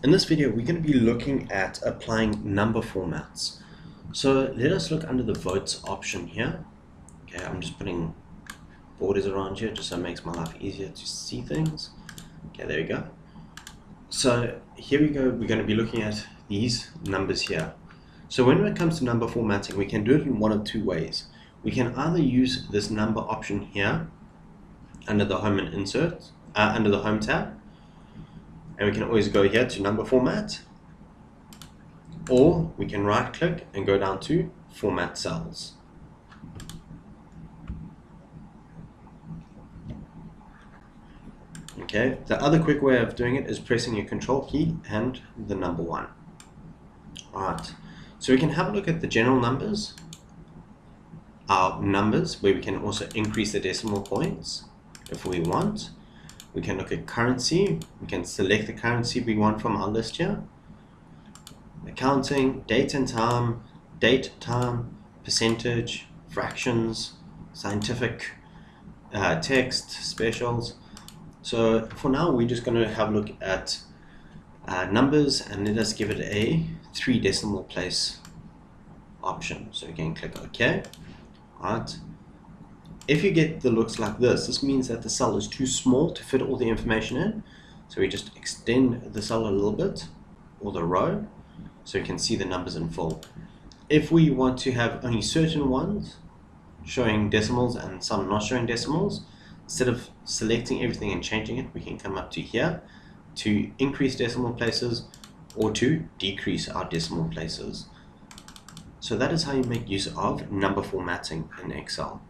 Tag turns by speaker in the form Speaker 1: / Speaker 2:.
Speaker 1: In this video, we're going to be looking at applying number formats. So let us look under the votes option here. Okay, I'm just putting borders around here just so it makes my life easier to see things. Okay, there we go. So here we go, we're going to be looking at these numbers here. So when it comes to number formatting, we can do it in one of two ways. We can either use this number option here under the home and insert, under the home tab, and we can always go here to number format, or we can right click and go down to format cells. Okay, the other quick way of doing it is pressing your control key and the number 1. Alright, so we can have a look at the general numbers, our numbers, where we can also increase the decimal points if we want. We can look at currency. We can select the currency we want from our list here. Accounting, date and time, percentage, fractions, scientific, text, specials. So for now, we're just going to have a look at numbers, and let us give it a 3 decimal place option. So we can click OK. Alright. If you get the looks like this means that the cell is too small to fit all the information in. So we just extend the cell a little bit, or the row, so you can see the numbers in full. If we want to have only certain ones showing decimals and some not showing decimals, instead of selecting everything and changing it, we can come up to here to increase decimal places or to decrease our decimal places. So that is how you make use of number formatting in Excel.